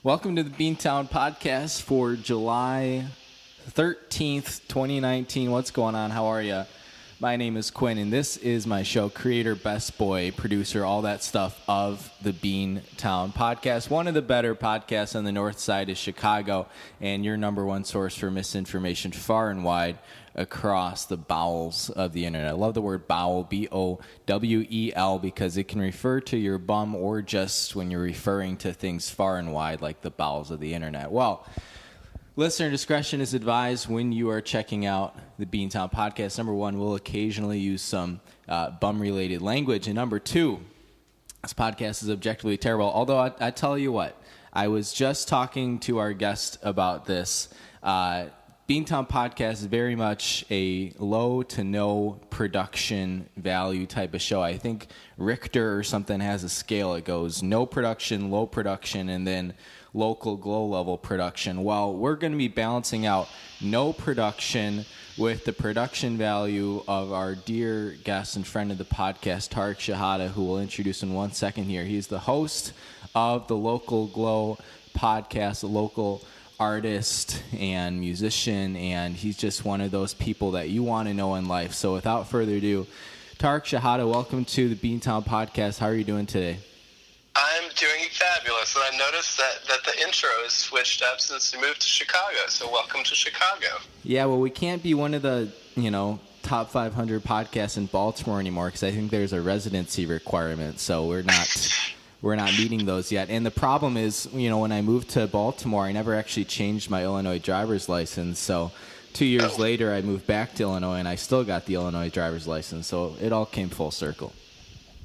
Welcome to the Beantown podcast for July 13th, 2019. What's going on? How are you? My name is Quinn, and this is my show, creator, best boy, producer, all that stuff of the Beantown podcast. One of the better podcasts on the north side of Chicago, and your number one source for misinformation far and wide across the bowels of the internet. I love the word bowel, B-O-W-E-L, because it can refer to your bum or just when you're referring to things far and wide like the bowels of the internet. Well, listener discretion is advised when you are checking out the Beantown podcast. Number one, we'll occasionally use some bum-related language. And number two, this podcast is objectively terrible. Although I tell you what, I was just talking to our guest about this. Beantown podcast is very much a low to no production value type of show. I think Richter or something has a scale. It goes no production, low production, and then local glow level production. Well, we're going to be balancing out no production with the production value of our dear guest and friend of the podcast, Tariq Shihadah, who we'll introduce in 1 second here. He's the host of the Local Glow podcast, a local artist and musician, and he's just one of those people that you want to know in life. So without further ado, Tariq Shihadah, welcome to the Beantown podcast. How are you doing today? I'm doing fabulous, and I noticed that the intro has switched up since we moved to Chicago, so welcome to Chicago. Yeah, well, we can't be one of the, top 500 podcasts in Baltimore anymore because I think there's a residency requirement, so we're not meeting those yet. And the problem is, when I moved to Baltimore, I never actually changed my Illinois driver's license, so 2 years later I moved back to Illinois, and I still got the Illinois driver's license, so it all came full circle.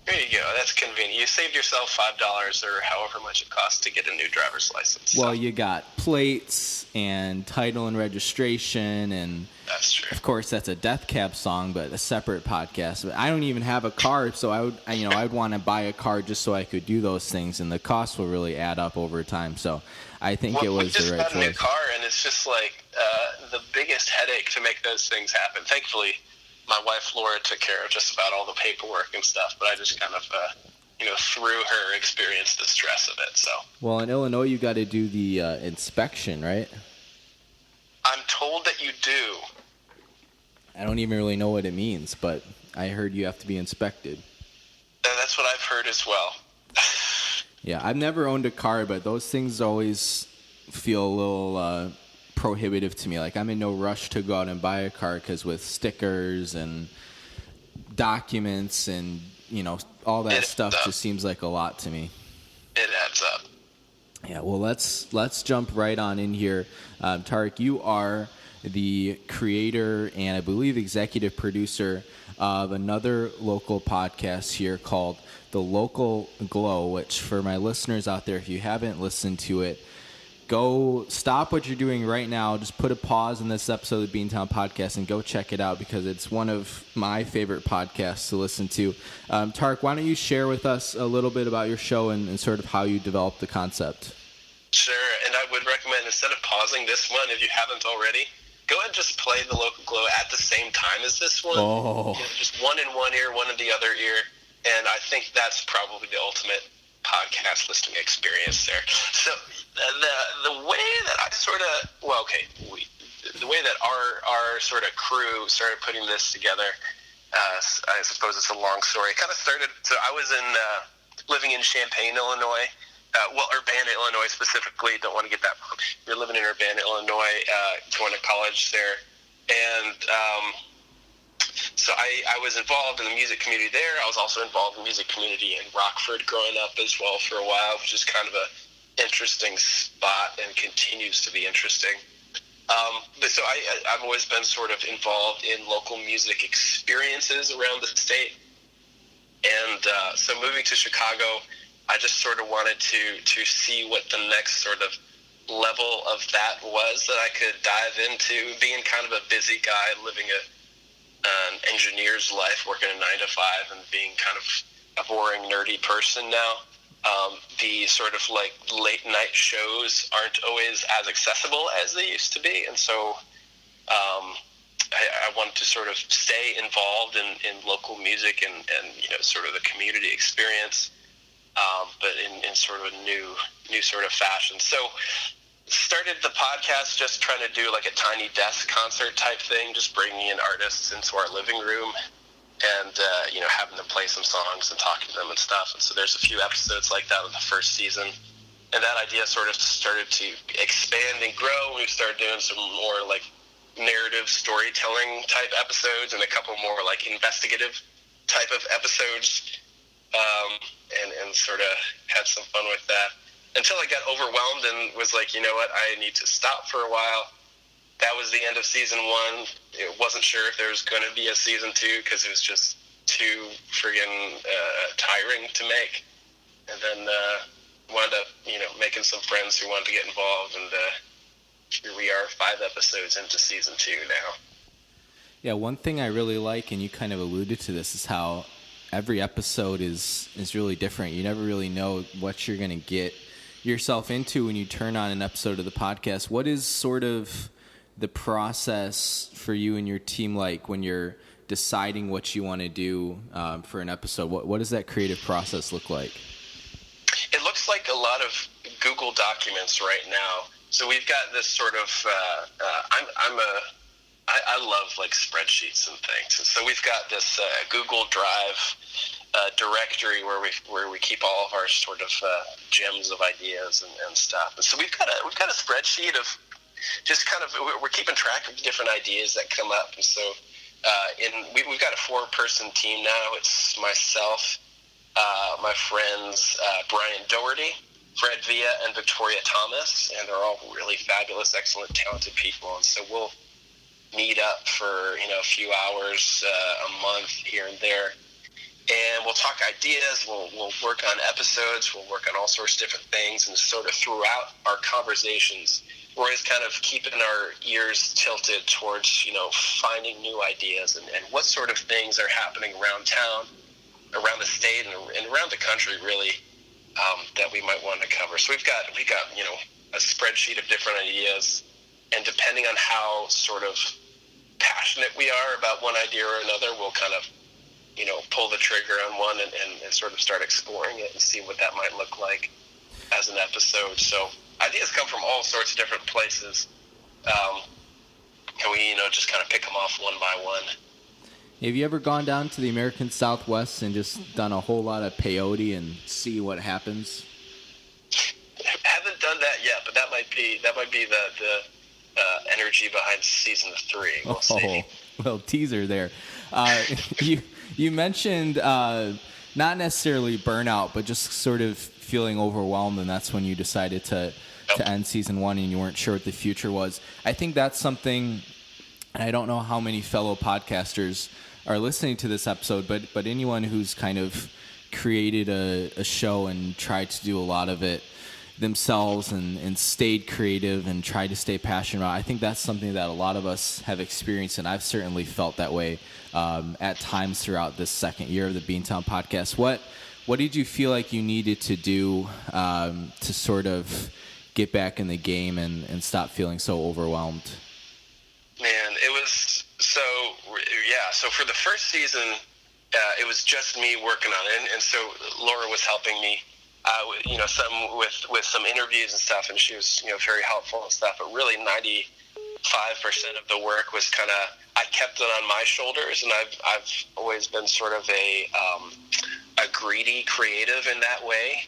There you go. That's convenient. You saved yourself $5 or however much it costs to get a new driver's license. Well, you got plates and title and registration, and that's true. Of course, that's a Death Cab song, but a separate podcast. But I don't even have a car, so I'd want to buy a car just so I could do those things, and the cost will really add up over time. So I think it was the right choice. We just got a new car, and it's just like the biggest headache to make those things happen. Thankfully, my wife Laura took care of just about all the paperwork and stuff, but I just kind of, through her experienced the stress of it. So. Well, in Illinois, you got to do the inspection, right? I'm told that you do. I don't even really know what it means, but I heard you have to be inspected. That's what I've heard as well. Yeah, I've never owned a car, but those things always feel a little prohibitive to me. Like, I'm in no rush to go out and buy a car because with stickers and documents and all that stuff just seems like a lot to me. It adds up. Yeah, well, let's jump right on in here. Tariq, you are the creator and I believe executive producer of another local podcast here called The Local Glow, which for my listeners out there, if you haven't listened to it, go stop what you're doing right now. Just put a pause in this episode of the Beantown podcast and go check it out because it's one of my favorite podcasts to listen to. Tariq, why don't you share with us a little bit about your show and sort of how you developed the concept? Sure, and I would recommend instead of pausing this one, if you haven't already, go ahead and just play The Local Glow at the same time as this one. Oh. Just one in one ear, one in the other ear, and I think that's probably the ultimate podcast listening experience there. So the way that I the way that our sort of crew started putting this together, I suppose it's a long story. It kind of started, so I was living in Champaign, Illinois, Urbana, Illinois specifically, don't want to get that wrong. You're living in Urbana, Illinois, going to college there, and so I was involved in the music community there. I was also involved in the music community in Rockford growing up as well for a while, which is kind of a interesting spot and continues to be interesting. But so I've always been sort of involved in local music experiences around the state. And so moving to Chicago, I just sort of wanted to see what the next sort of level of that was that I could dive into, being kind of a busy guy, living an engineer's life, working a 9-to-5, and being kind of a boring, nerdy person now. The sort of like late night shows aren't always as accessible as they used to be, and so I wanted to sort of stay involved in local music and sort of the community experience. but in sort of a new sort of fashion. So started the podcast just trying to do like a tiny desk concert type thing, just bringing in artists into our living room and, having them play some songs and talking to them and stuff. And so there's a few episodes like that in the first season. And that idea sort of started to expand and grow. We started doing some more like narrative storytelling type episodes and a couple more like investigative type of episodes, and sort of had some fun with that until I got overwhelmed and was like, you know what, I need to stop for a while. That was the end of season 1. It wasn't sure if there was going to be a season 2 because it was just too friggin' tiring to make. And then wound up, making some friends who wanted to get involved, and here we are 5 episodes into season 2 now. Yeah, one thing I really like, and you kind of alluded to this, is how every episode is really different. You never really know what you're going to get yourself into when you turn on an episode of the podcast. What is sort of the process for you and your team like when you're deciding what you want to do for an episode? What does that creative process look like? It looks like a lot of Google documents right now. So we've got this sort of, I love like spreadsheets and things. And so we've got this Google Drive directory where we keep all of our sort of gems of ideas and stuff. And so we've got a spreadsheet of just kind of, we're keeping track of different ideas that come up. And so we've got a 4-person team now. It's myself, my friends Brian Doherty, Fred Villa, and Victoria Thomas, and they're all really fabulous, excellent, talented people. And so we'll meet up for a few hours a month here and there, and we'll talk ideas. We'll work on episodes. We'll work on all sorts of different things, and sort of throughout our conversations, we're always kind of keeping our ears tilted towards finding new ideas and what sort of things are happening around town, around the state, and around the country, really, that we might want to cover. So we got a spreadsheet of different ideas, and depending on how sort of passionate we are about one idea or another, we'll kind of pull the trigger on one and sort of start exploring it and see what that might look like as an episode. So ideas come from all sorts of different places, and we just kind of pick them off one by one. Have you ever gone down to the American Southwest and just done a whole lot of peyote and see what happens? Haven't done that yet, but that might be the energy behind season 3. We'll see. Well, teaser there. You mentioned not necessarily burnout, but just sort of feeling overwhelmed, and that's when you decided to end season 1 and you weren't sure what the future was. I think that's something, and I don't know how many fellow podcasters are listening to this episode, but anyone who's kind of created a show and tried to do a lot of it themselves and stayed creative and tried to stay passionate about, I think that's something that a lot of us have experienced, and I've certainly felt that way at times throughout this second year of the Beantown podcast. What did you feel like you needed to do to sort of get back in the game and stop feeling so overwhelmed? Man, it was so for the first season, it was just me working on it, and so Laura was helping me, some with some interviews and stuff, and she was very helpful and stuff. But really, 95% of the work was kind of, I kept it on my shoulders, and I've always been sort of a greedy creative in that way.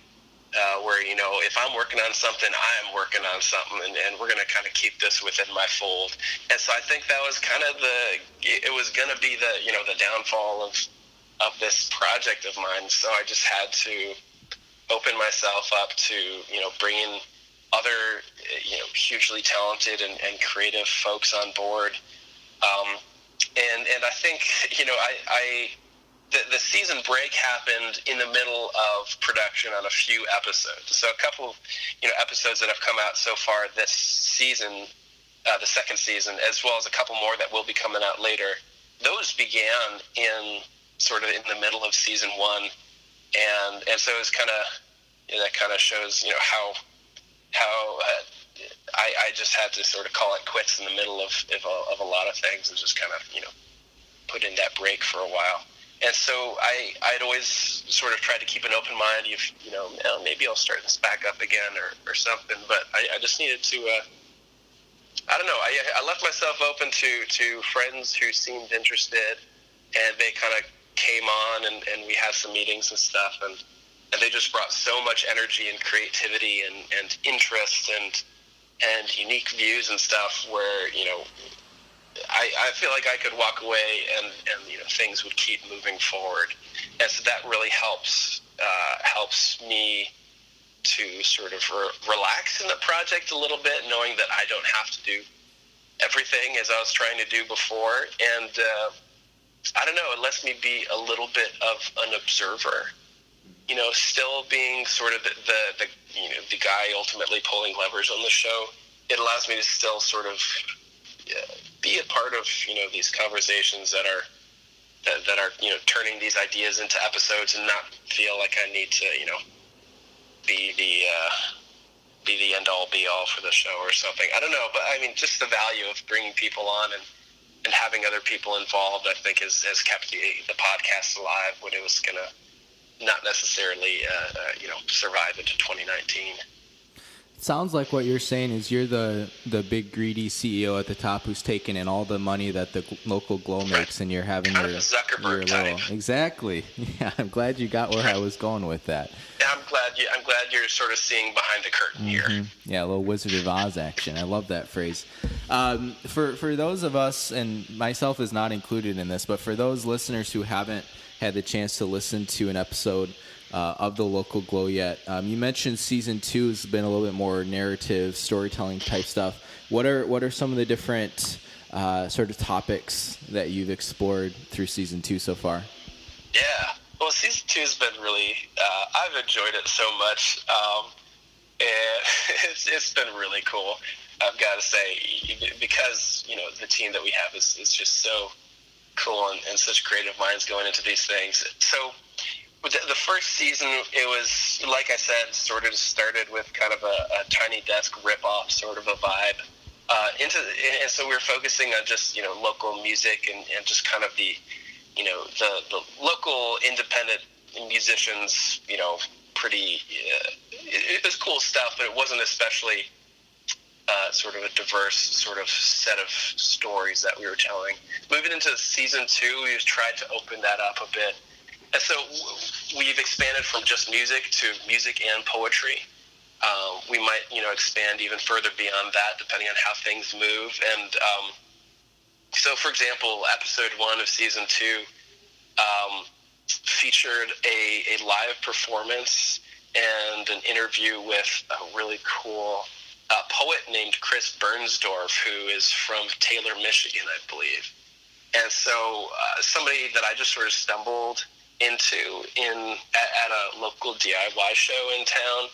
Where, if I'm working on something, I am working on something, and we're going to kind of keep this within my fold. And so I think that was kind of it was going to be the downfall of this project of mine. So I just had to open myself up to, bringing other, hugely talented and creative folks on board. And I think, the season break happened in the middle of production on a few episodes. So a couple, episodes that have come out so far this season, the second season, as well as a couple more that will be coming out later. Those began in the middle of season 1, and so it's kind of, that kind of shows, how I just had to sort of call it quits in the middle of a lot of things and just kind of, put in that break for a while. And so I'd always sort of tried to keep an open mind. If maybe I'll start this back up again or something. But I just needed to. I don't know. I left myself open to friends who seemed interested, and they kind of came on, and we had some meetings and stuff, and they just brought so much energy and creativity and interest and unique views and stuff where, I feel like I could walk away and things would keep moving forward. And so that really helps me to sort of relax in the project a little bit, knowing that I don't have to do everything as I was trying to do before. And I don't know, it lets me be a little bit of an observer, still being sort of the guy ultimately pulling levers on the show. It allows me to still sort of be a part of these conversations that are turning these ideas into episodes, and not feel like I need to be the end all be all for the show or something. I don't know, but I mean, just the value of bringing people on and having other people involved, I think has kept the podcast alive when it was gonna not necessarily survive into 2019. Sounds like what you're saying is you're the big greedy CEO at the top who's taking in all the money that the local Glow makes, and you're having kind of a Zuckerberg type. Exactly. Yeah, I'm glad you got where I was going with that. Yeah, I'm glad you're sort of seeing behind the curtain here. Yeah, a little Wizard of Oz action. I love that phrase. For those of us, and myself is not included in this, but for those listeners who haven't had the chance to listen to an episode of the local Glow yet, you mentioned season 2 has been a little bit more narrative, storytelling type stuff. What are some of the different sort of topics that you've explored through season 2 so far? Yeah, well, season 2 has been really, I've enjoyed it so much, and it's been really cool, I've got to say, because, the team that we have is just so cool and such creative minds going into these things. So the first season, it was, like I said, sort of started with kind of a Tiny Desk rip-off sort of a vibe. And so we were focusing on just, local music and just kind of the local independent musicians, pretty, it was cool stuff, but it wasn't especially sort of a diverse sort of set of stories that we were telling. Moving into season 2, we tried to open that up a bit. And so we've expanded from just music to music and poetry. We might, expand even further beyond that, depending on how things move. And so, for example, episode 1 of season 2 featured a live performance and an interview with a really cool poet named Chris Bernsdorf, who is from Taylor, Michigan, I believe. And so somebody that I just sort of stumbled into at a local DIY show in town.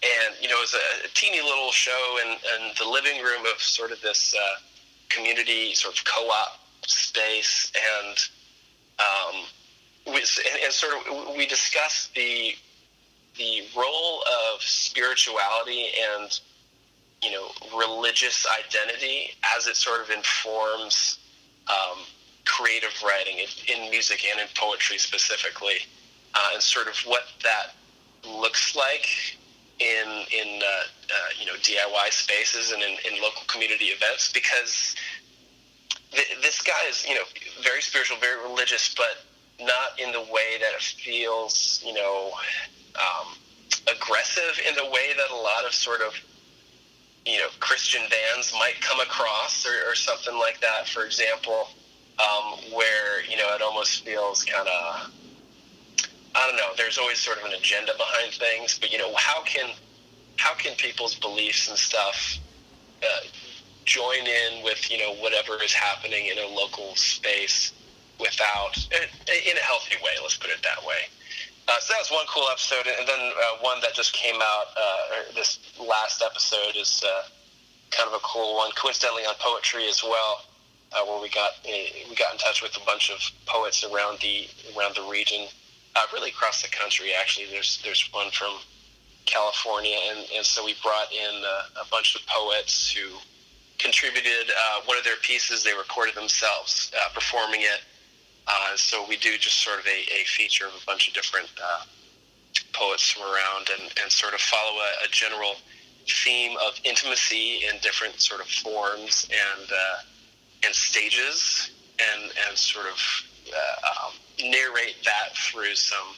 And, it was a teeny little show in the living room of sort of this community sort of co-op space. And we discussed the role of spirituality and, religious identity as it sort of informs creative writing in music and in poetry specifically, and sort of what that looks like in DIY spaces and in local community events, because this guy is, very spiritual, very religious, but not in the way that it feels, aggressive in the way that a lot of sort of, Christian bands might come across or something like that, for example, where, it almost feels kind of, I don't know, there's always sort of an agenda behind things, but, how can people's beliefs and stuff join in with, whatever is happening in a local space without, in a healthy way, let's put it that way. So that was one cool episode, and then one that just came out, this last episode is kind of a cool one, coincidentally on poetry as well, where we got in touch with a bunch of poets around the region, really across the country. Actually, there's one from California, and so we brought in a bunch of poets who contributed one of their pieces. They recorded themselves performing it. So we do just sort of a feature of a bunch of different poets from around, and sort of follow a general theme of intimacy in different sort of forms and stages, and sort of narrate that through some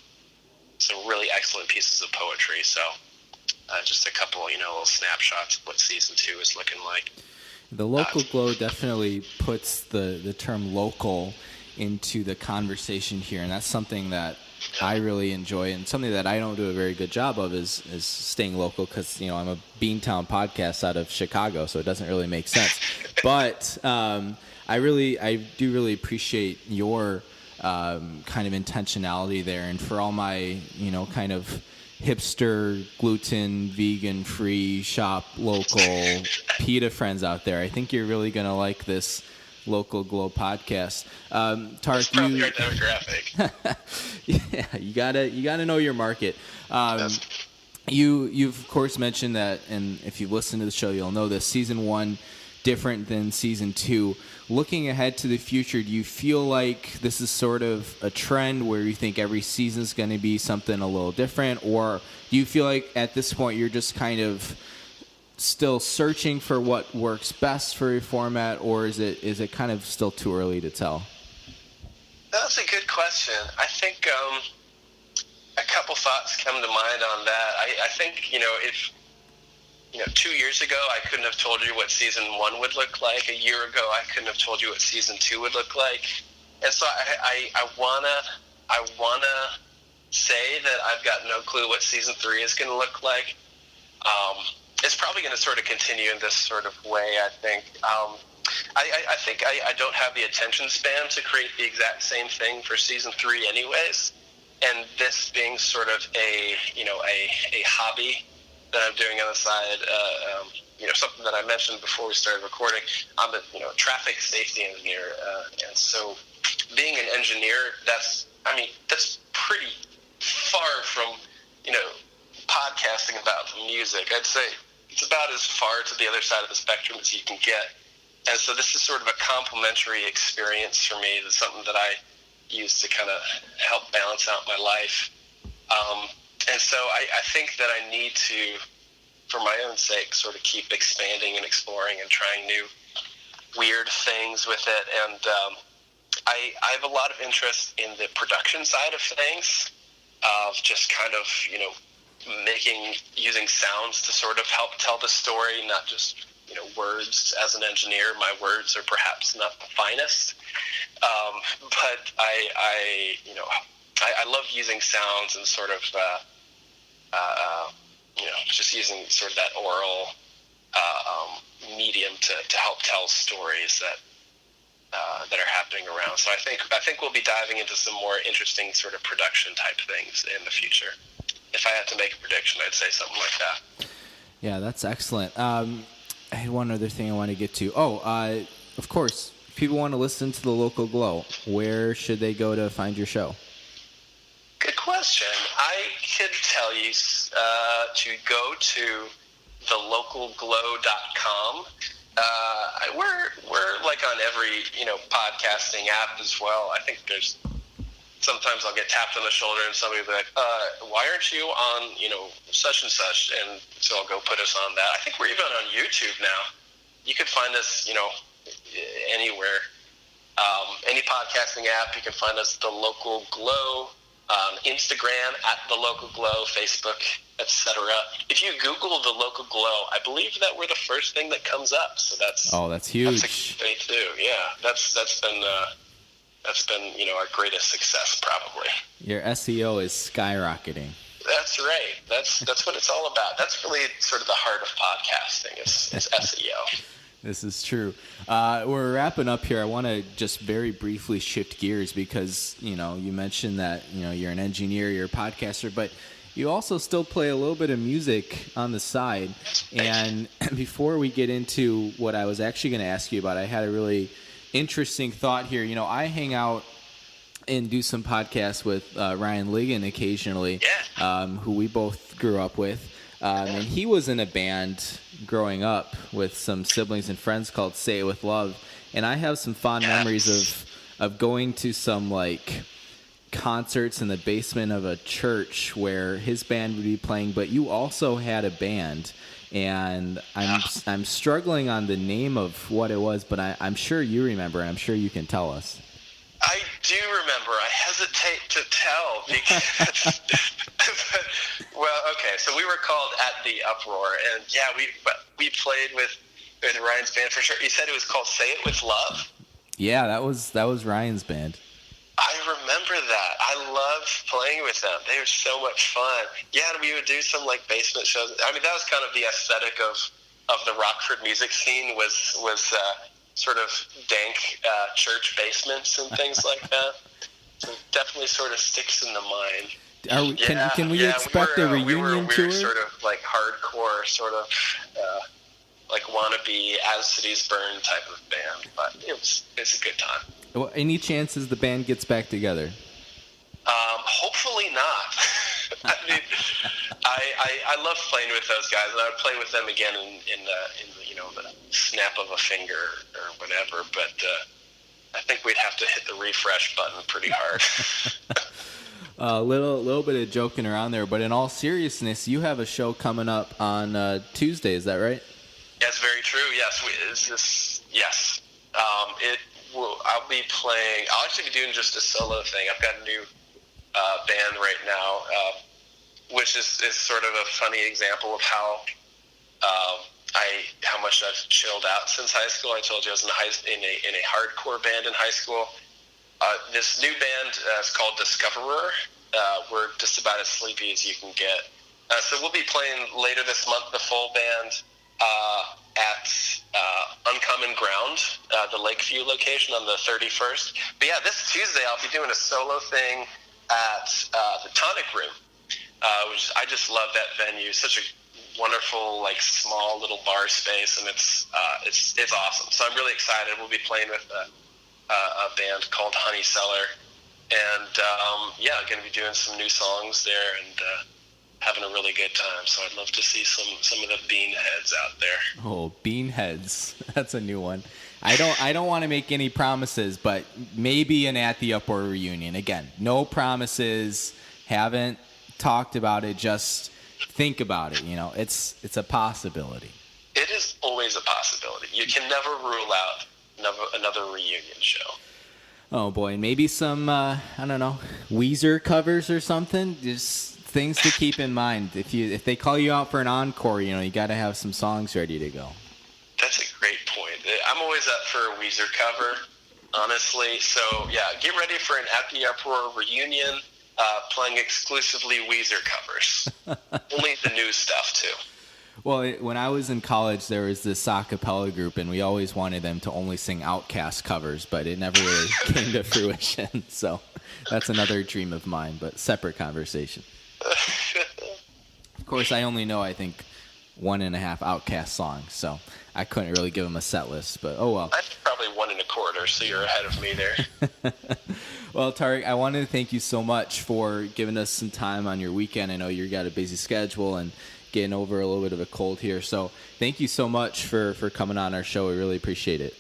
really excellent pieces of poetry. So just a couple, little snapshots of what season 2 is looking like. The Local Glow definitely puts the term local into the conversation here, and that's something that I really enjoy, and something that I don't do a very good job of is staying local, because I'm a Beantown podcast out of Chicago, so it doesn't really make sense. But I do really appreciate your kind of intentionality there, and for all my kind of hipster, gluten, vegan, free, shop local PETA friends out there, I think you're really gonna like this Local Glow podcast. Tariq, probably our demographic. Yeah, you gotta know your market. You've of course mentioned that, and if you listen to the show, you'll know this. Season 1 different than season 2. Looking ahead to the future, do you feel like this is sort of a trend where you think every season is going to be something a little different, or do you feel like at this point you're just kind of still searching for what works best for your format, or is it kind of still too early to tell? That's a good question. I think a couple thoughts come to mind on that. I think, if 2 years ago I couldn't have told you what season 1 would look like. A year ago I couldn't have told you what season 2 would look like. And so I wanna say that I've got no clue what season 3 is going to look like. It's probably going to sort of continue in this sort of way, I think. I think I don't have the attention span to create the exact same thing for season 3 anyways. And this being sort of a hobby that I'm doing on the side, something that I mentioned before we started recording. I'm a traffic safety engineer, and so being an engineer, that's pretty far from podcasting about music. I'd say it's about as far to the other side of the spectrum as you can get. And so this is sort of a complementary experience for me. It's something that I use to kind of help balance out my life. And so I think that I need to, for my own sake, sort of keep expanding and exploring and trying new weird things with it. And I have a lot of interest in the production side of things, of just kind of, using sounds to sort of help tell the story, not just, words. As an engineer, my words are perhaps not the finest. But I love using sounds and sort of, just using sort of that oral medium to help tell stories that are happening around. So I think we'll be diving into some more interesting sort of production type things in the future. If I had to make a prediction, I'd say something like that. Yeah, that's excellent. I had one other thing I want to get to. Of course, if people want to listen to the Local Glow, where should they go to find your show? Good question. I could tell you to go to thelocalglow.com. We're like on every podcasting app as well. I think sometimes I'll get tapped on the shoulder and somebody will be like, why aren't you on such and such? And so I'll go put us on that. I think we're even on YouTube now. You could find us anywhere, any podcasting app. You can find us The Local Glow. Instagram at The Local Glow, Facebook, etc. If you Google The Local Glow, I believe that we're the first thing that comes up. So that's huge. That's exciting too. Yeah, that's been our greatest success probably. Your SEO is skyrocketing. That's right. That's what it's all about. That's really sort of the heart of podcasting is SEO. This is true. We're wrapping up here. I want to just very briefly shift gears because, you mentioned that, you're an engineer, you're a podcaster, but you also still play a little bit of music on the side. And before we get into what I was actually going to ask you about, I had a really interesting thought here. I hang out and do some podcasts with Ryan Ligon occasionally, who we both grew up with. And he was in a band growing up with some siblings and friends called Say It With Love. And I have some fond memories of going to some like concerts in the basement of a church where his band would be playing, but you also had a band, and I'm struggling on the name of what it was, but I'm sure you remember, and I'm sure you can tell us. I do remember. I hesitate to tell because, well, okay. So we were called At the Uproar, and yeah, we played with Ryan's band for sure. You said it was called Say It With Love. Yeah, that was Ryan's band. I remember that. I loved playing with them. They were so much fun. Yeah, and we would do some like basement shows. I mean, that was kind of the aesthetic of the Rockford music scene was sort of dank church basements and things like that. So it definitely sort of sticks in the mind. Can we expect a reunion tour? We were sort of like hardcore, sort of like wannabe As Cities Burn type of band, but it's a good time. Well, any chances the band gets back together? Hopefully not. I mean, I love playing with those guys, and I would play with them again in the snap of a finger or whatever. But I think we'd have to hit the refresh button pretty hard. A little bit of joking around there, but in all seriousness, you have a show coming up on Tuesday. Is that right? That's very true. Yes. Yes. I'll be playing. I'll actually be doing just a solo thing. I've got a new band right now, which is sort of a funny example of how much I've chilled out since high school. I told you I was in a hardcore band in high school. This new band is called Discoverer. We're just about as sleepy as you can get. So we'll be playing later this month, the full band, at Uncommon Ground, the Lakeview location on the 31st. But yeah, this Tuesday I'll be doing a solo thing at the Tonic Room, which I just love that venue. Such a wonderful, like, small little bar space, and it's awesome. So I'm really excited. We'll be playing with a band called Honey Cellar, and going to be doing some new songs there and having a really good time. So I'd love to see some of the Beanheads out there. Oh, Beanheads. That's a new one. I don't want to make any promises, but maybe an At the Uproar reunion. Again, no promises. Haven't talked about it. Just think about it. It's a possibility. It is always a possibility. You can never rule out another reunion show. Oh boy, maybe some I don't know, Weezer covers or something. Just things to keep in mind. If they call you out for an encore, you got to have some songs ready to go. That's a great point. I'm always up for a Weezer cover, honestly. So yeah, get ready for an At the Uproar reunion, playing exclusively Weezer covers. Only the new stuff too. Well, when I was in college, there was this a cappella group, and we always wanted them to only sing Outkast covers, but it never really came to fruition. So that's another dream of mine, but separate conversation. Of course, I only know, I think, 1.5 Outkast songs, so I couldn't really give them a set list, but oh well. I'm probably 1.25, so you're ahead of me there. Well, Tariq, I wanted to thank you so much for giving us some time on your weekend. I know you've got a busy schedule and getting over a little bit of a cold here, so thank you so much for coming on our show. We really appreciate it.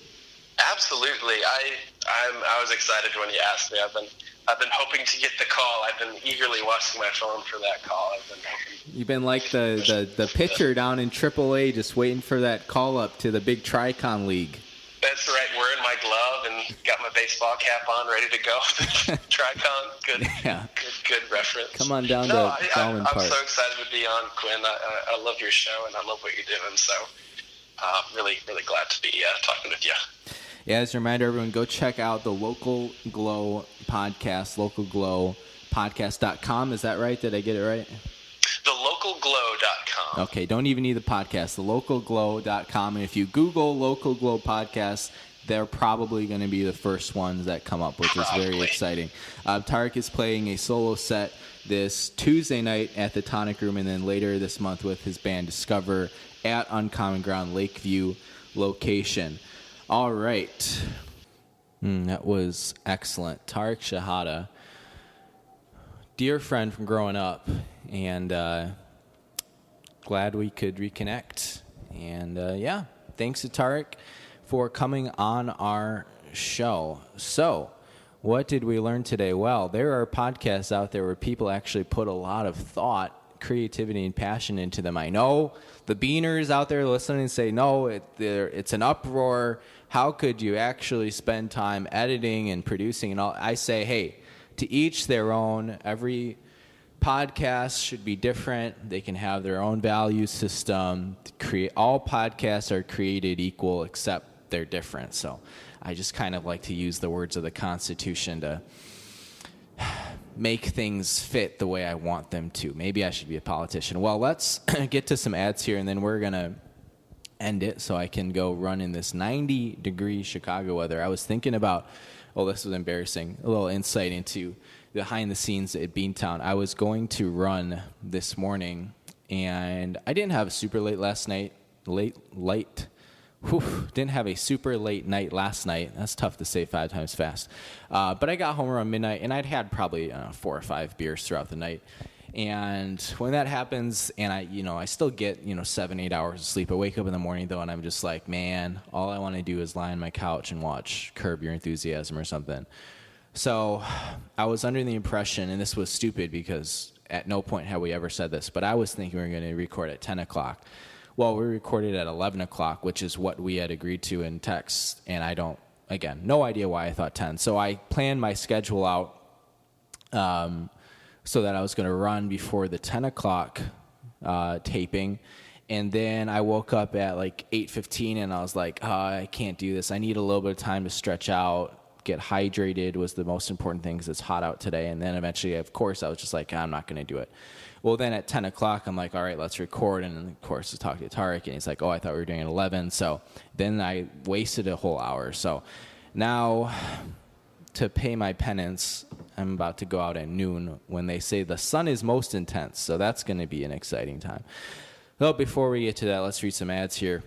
Absolutely. I was excited when you asked me. I've been hoping to get the call. I've been eagerly watching my phone for that call. You've been like the pitcher down in AAA, just waiting for that call up to the big Tricon League. That's right. Wearing my glove and got my baseball cap on, ready to go. Tricon, good reference. Come on down to Baldwin Park. I'm so excited to be on, Quinn. I love your show, and I love what you're doing. So, really, really glad to be talking with you. Yeah, as a reminder, everyone, go check out the Local Glow podcast, localglowpodcast.com. Is that right? Did I get it right? TheLocalGlow.com. Okay, don't even need the podcast, thelocalglow.com. And if you Google Local Glow Podcast, they're probably going to be the first ones that come up, which is very exciting. Tariq is playing a solo set this Tuesday night at the Tonic Room, and then later this month with his band Discover at Uncommon Ground Lakeview location. All right. That was excellent. Tariq Shihadah, dear friend from growing up, and glad we could reconnect. And thanks to Tariq for coming on our show. So what did we learn today? Well, there are podcasts out there where people actually put a lot of thought, creativity, and passion into them. I know the beaners out there listening say, no, it's an uproar. How could you actually spend time editing and producing and all? I say, hey, to each their own. Every podcast should be different. They can have their own value system. All podcasts are created equal, except they're different. So I just kind of like to use the words of the Constitution to make things fit the way I want them to. Maybe I should be a politician. Well, let's get to some ads here, and then we're going to end it so I can go run in this 90-degree Chicago weather. I was thinking about, this was embarrassing, a little insight into behind the scenes at Beantown. I was going to run this morning, and I didn't have a super late last night. Didn't have a super late night last night. That's tough to say 5 times fast. But I got home around midnight, and I'd had probably 4 or 5 beers throughout the night. And when that happens, and I still get 7-8 hours of sleep. I wake up in the morning though, and I'm just like, man, all I want to do is lie on my couch and watch Curb Your Enthusiasm or something. So I was under the impression, and this was stupid because at no point had we ever said this, but I was thinking we were going to record at 10 o'clock. Well, we recorded at 11 o'clock, which is what we had agreed to in text, and no idea why I thought 10. So I planned my schedule out so that I was going to run before the 10 o'clock taping, and then I woke up at like 8:15, and I was like, I can't do this. I need a little bit of time to stretch out. Get hydrated was the most important thing because it's hot out today. And then eventually, of course, I was just like, I'm not going to do it. Well, then at 10 o'clock, I'm like, all right, let's record. And of course, I talked to Tariq, and he's like, I thought we were doing at 11. So then I wasted a whole hour. So now, to pay my penance, I'm about to go out at noon when they say the sun is most intense. So that's going to be an exciting time. Well, before we get to that, let's read some ads here.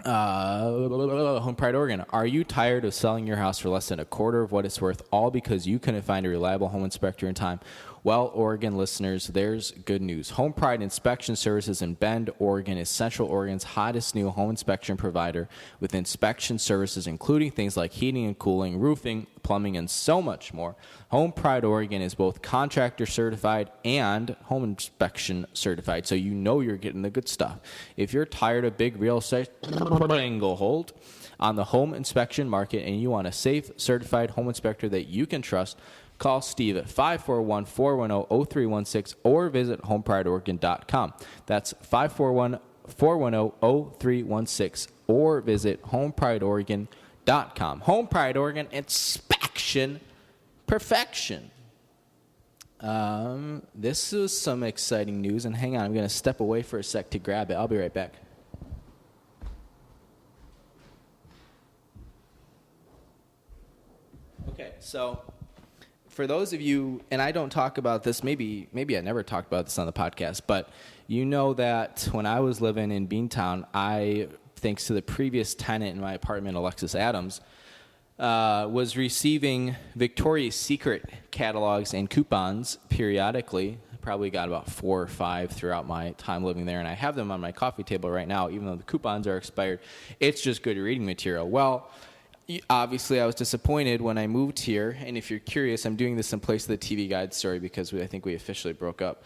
Home Pride Oregon. Are you tired of selling your house for less than a quarter of what it's worth, all because you couldn't find a reliable home inspector in time? Well, Oregon listeners, there's good news. Home Pride Inspection Services in Bend, Oregon is Central Oregon's hottest new home inspection provider with inspection services including things like heating and cooling, roofing, plumbing, and so much more. Home Pride Oregon is both contractor certified and home inspection certified, so you know you're getting the good stuff. If you're tired of big real estate hold on the home inspection market and you want a safe, certified home inspector that you can trust, call Steve at 541-410-0316 or visit homeprideoregon.com. That's 541-410-0316 or visit homeprideoregon.com. Home Pride Oregon, inspection perfection. This is some exciting news, and hang on, I'm going to step away for a sec to grab it. I'll be right back. Okay, so for those of you, and I don't talk about this, maybe I never talked about this on the podcast, but you know that when I was living in Beantown, thanks to the previous tenant in my apartment, Alexis Adams, was receiving Victoria's Secret catalogs and coupons periodically. I probably got about 4 or 5 throughout my time living there, and I have them on my coffee table right now, even though the coupons are expired. It's just good reading material. Well, obviously, I was disappointed when I moved here, and if you're curious, I'm doing this in place of the TV Guide story because I think we officially broke up.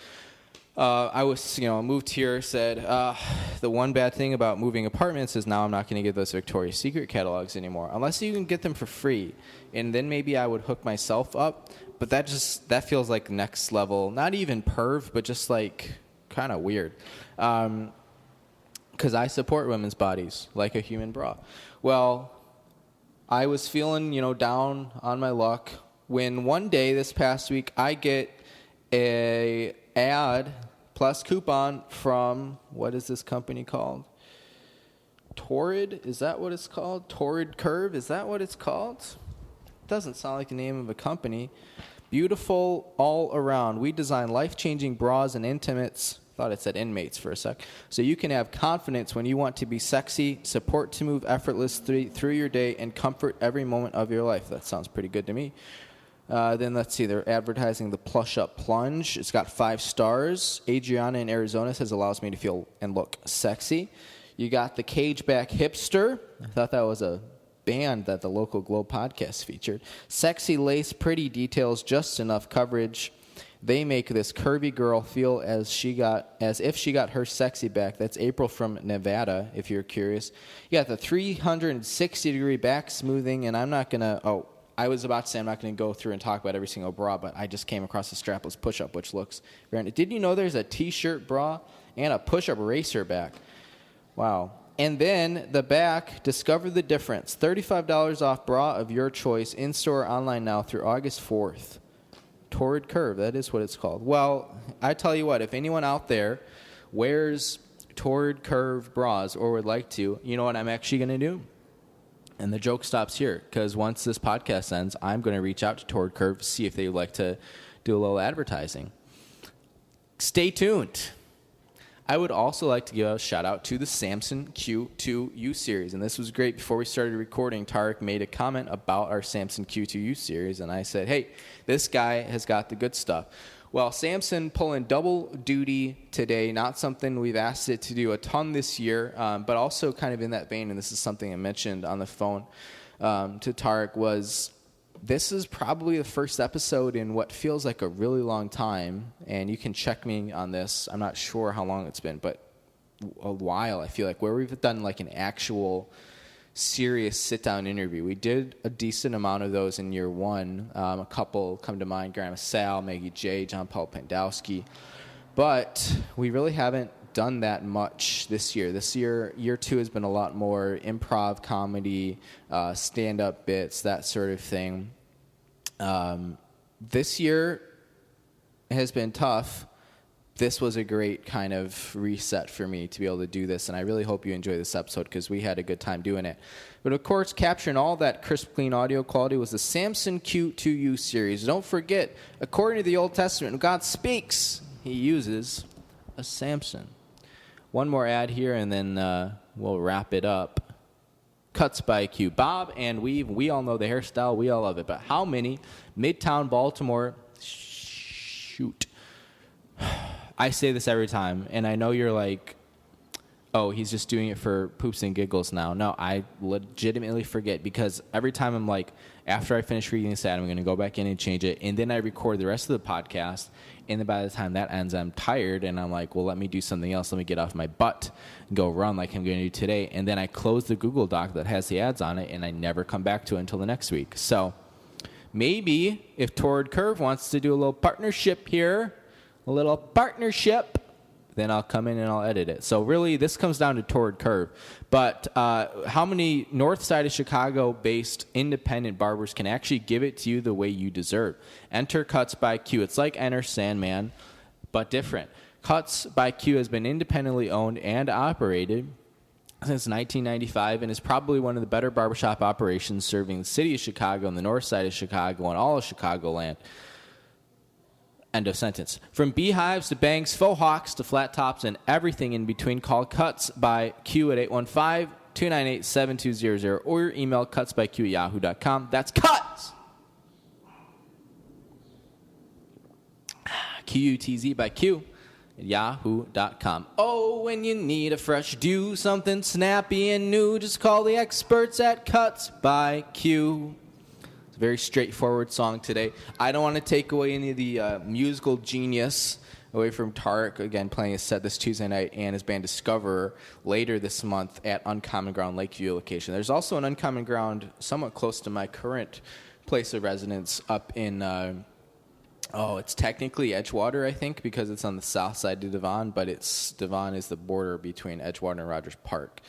I moved here, said the one bad thing about moving apartments is now I'm not going to get those Victoria's Secret catalogs anymore, unless you can get them for free, and then maybe I would hook myself up, but that feels like next level, not even perv, but just like kind of weird, because I support women's bodies like a human bra. Well, I was feeling, down on my luck when one day this past week I get a ad plus coupon from, what is this company called? Torrid? Is that what it's called? Torrid Curve? Is that what it's called? Doesn't sound like the name of a company. Beautiful all around. We design life-changing bras and intimates. Thought it said inmates for a sec. So you can have confidence when you want to be sexy, support to move effortlessly through your day, and comfort every moment of your life. That sounds pretty good to me. Then let's see, they're advertising the Plush Up Plunge. It's got 5 stars. Adriana in Arizona says allows me to feel and look sexy. You got the Cage Back Hipster. I thought that was a band that the local Globe podcast featured. Sexy lace, pretty details, just enough coverage. They make this curvy girl feel as if she got her sexy back. That's April from Nevada, if you're curious. You got the 360-degree back smoothing, and I'm not going to... I was about to say I'm not going to go through and talk about every single bra, but I just came across a strapless push-up, which looks very... Did you know there's a T-shirt bra and a push-up racer back? Wow. And then the back, discover the difference. $35 off bra of your choice, in-store, online now through August 4th. Torrid Curve, that is what it's called. Well, I tell you what, if anyone out there wears Torrid Curve bras or would like to, you know what I'm actually going to do? And the joke stops here, because once this podcast ends, I'm going to reach out to Torrid Curve to see if they would like to do a little advertising. Stay tuned. I would also like to give a shout-out to the Samson Q2U series. And this was great. Before we started recording, Tariq made a comment about our Samson Q2U series. And I said, hey, this guy has got the good stuff. Well, Samson pulling double duty today, not something we've asked it to do a ton this year, but also kind of in that vein, and this is something I mentioned on the phone to Tariq, was this is probably the first episode in what feels like a really long time, and you can check me on this. I'm not sure how long it's been, but a while, I feel like, where we've done like an actual serious sit-down interview. We did a decent amount of those in year one. A couple come to mind, Grandma Sal, Maggie J, John Paul Pandowski. But we really haven't done that much this year. This year, year two has been a lot more improv comedy, stand-up bits, that sort of thing. This year has been tough. This was a great kind of reset for me to be able to do this, and I really hope you enjoy this episode because we had a good time doing it. But of course, capturing all that crisp, clean audio quality was the Samson Q2U series. Don't forget, according to the Old Testament, when God speaks, he uses a Samson. One more ad here, and then we'll wrap it up. Cuts by Q. Bob and weave, we all know the hairstyle, we all love it. But how many Midtown Baltimore... Shoot. I say this every time, and I know you're like, oh, he's just doing it for poops and giggles now. No, I legitimately forget, because every time I'm like, after I finish reading this ad, I'm going to go back in and change it, and then I record the rest of the podcast, and then by the time that ends, I'm tired, and I'm like, well, let me do something else. Let me get off my butt and go run like I'm going to do today, and then I close the Google Doc that has the ads on it, and I never come back to it until the next week. So maybe if Torrid Curve wants to do a little partnership here, a little partnership, then I'll come in and I'll edit it. So really, this comes down to Torrid Curve. But how many north side of Chicago-based independent barbers can actually give it to you the way you deserve? Enter Cuts by Q. It's like Enter Sandman, but different. Cuts by Q has been independently owned and operated since 1995 and is probably one of the better barbershop operations serving the city of Chicago and the north side of Chicago and all of Chicagoland. End of sentence. From beehives to bangs, faux hawks to flat tops, and everything in between, call Cuts by Q at 815-298-7200 or your email cutsbyq@yahoo.com. That's Cuts! Q-U-T-Z by Q at yahoo.com. Oh, when you need a fresh do, something snappy and new, just call the experts at Cuts by Q. Very straightforward song today. I don't want to take away any of the musical genius away from Tariq, again, playing his set this Tuesday night, and his band Discoverer later this month at Uncommon Ground Lakeview location. There's also an Uncommon Ground somewhat close to my current place of residence up in, it's technically Edgewater, I think, because it's on the south side of Devon, but Devon is the border between Edgewater and Rogers Park.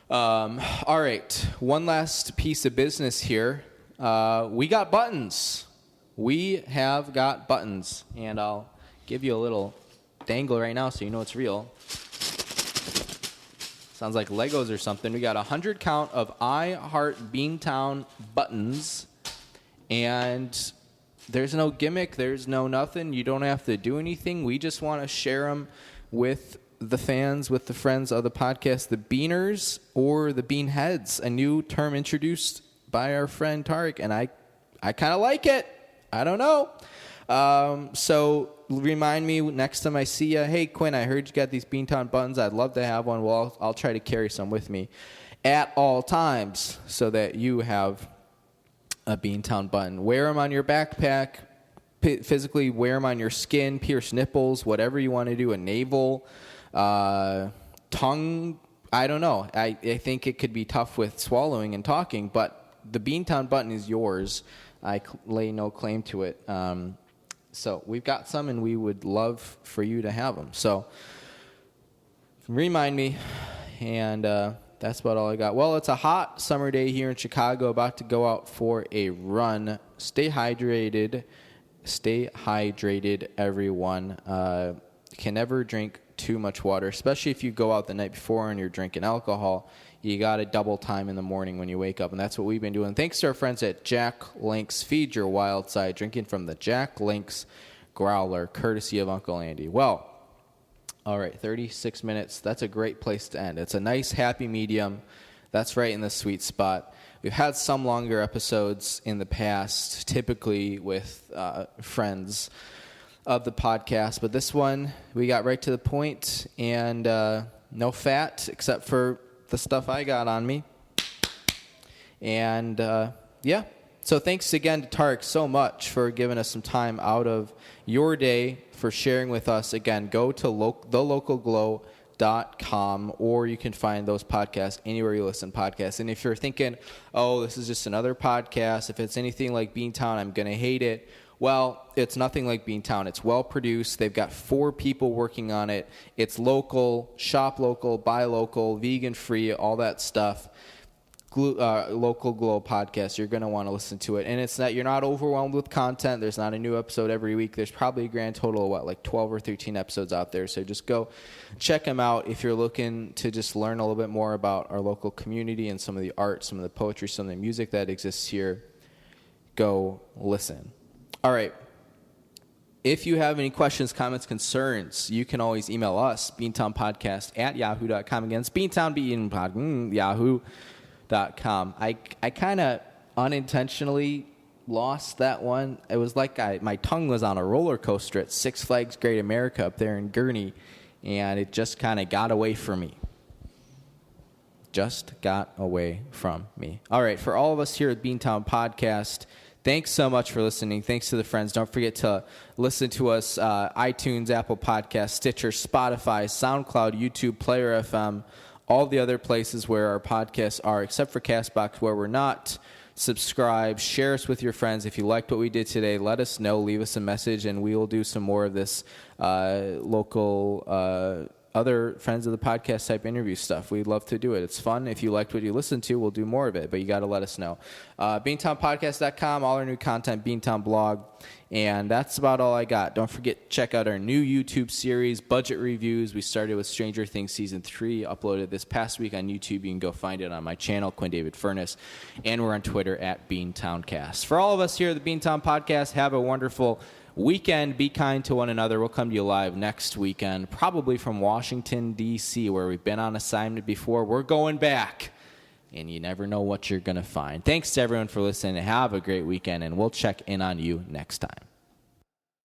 All right, one last piece of business here. We got buttons. We have got buttons. And I'll give you a little dangle right now so you know it's real. Sounds like Legos or something. We got 100 count of I Heart Beantown buttons. And there's no gimmick. There's no nothing. You don't have to do anything. We just want to share them with the fans, with the friends of the podcast, the Beaners or the Beanheads, a new term introduced by our friend Tariq, and I kind of like it. I don't know. So remind me next time I see you, hey, Quinn, I heard you got these Beantown buttons. I'd love to have one. Well, I'll try to carry some with me. at all times so that you have a Beantown button. Wear them on your backpack, physically wear them on your skin, pierce nipples, whatever you want to do, a navel, tongue. I don't know. I think it could be tough with swallowing and talking, but the Beantown button is yours. I lay no claim to it. So we've got some, and we would love for you to have them. So remind me, and that's about all I got. Well, it's a hot summer day here in Chicago. About to go out for a run. Stay hydrated. Stay hydrated, everyone. Can never drink too much water, especially if you go out the night before and you're drinking alcohol. You got to double time in the morning when you wake up, and that's what we've been doing. Thanks to our friends at Jack Link's Feed Your Wild Side, drinking from the Jack Link's Growler, courtesy of Uncle Andy. Well, all right, 36 minutes. That's a great place to end. It's a nice, happy medium. That's right in the sweet spot. We've had some longer episodes in the past, typically with friends of the podcast. But this one, we got right to the point, and no fat except for the stuff I got on me. And, yeah. So thanks again to Tariq so much for giving us some time out of your day, for sharing with us. Again, go to thelocalglow.com, or you can find those podcasts anywhere you listen to podcasts. And if you're thinking, oh, this is just another podcast, if it's anything like Beantown, I'm going to hate it. Well, it's nothing like Beantown. It's well produced. They've got 4 people working on it. It's local, shop local, buy local, vegan free, all that stuff. Local Glow podcast. You're going to want to listen to it. And it's not, you're not overwhelmed with content. There's not a new episode every week. There's probably a grand total of like 12 or 13 episodes out there. So just go check them out if you're looking to just learn a little bit more about our local community and some of the art, some of the poetry, some of the music that exists here. Go listen. All right. If you have any questions, comments, concerns, you can always email us, beantownpodcast@yahoo.com. Again, it's Beantown, yahoo.com. I kind of unintentionally lost that one. It was like my tongue was on a roller coaster at Six Flags Great America up there in Gurnee, and it just kind of got away from me. Just got away from me. All right, for all of us here at Beantown Podcast, thanks so much for listening. Thanks to the friends. Don't forget to listen to us, iTunes, Apple Podcasts, Stitcher, Spotify, SoundCloud, YouTube, Player FM, all the other places where our podcasts are, except for CastBox, where we're not. Subscribe, share us with your friends. If you liked what we did today, let us know, leave us a message, and we will do some more of this local other friends of the podcast type interview stuff. We'd love to do it. It's fun. If you liked what you listened to, we'll do more of it, but you got to let us know. BeantownPodcast.com, all our new content, Beantown blog, and that's about all I got. Don't forget to check out our new YouTube series, Budget Reviews. We started with Stranger Things Season 3, uploaded this past week on YouTube. You can go find it on my channel, Quinn David Furness, and we're on Twitter at BeantownCast. For all of us here at the Beantown Podcast, have a wonderful weekend. Be kind to one another. We'll come to you live next weekend, probably from Washington, D.C., where we've been on assignment before. We're going back, and you never know what you're going to find. Thanks to everyone for listening. Have a great weekend, and we'll check in on you next time.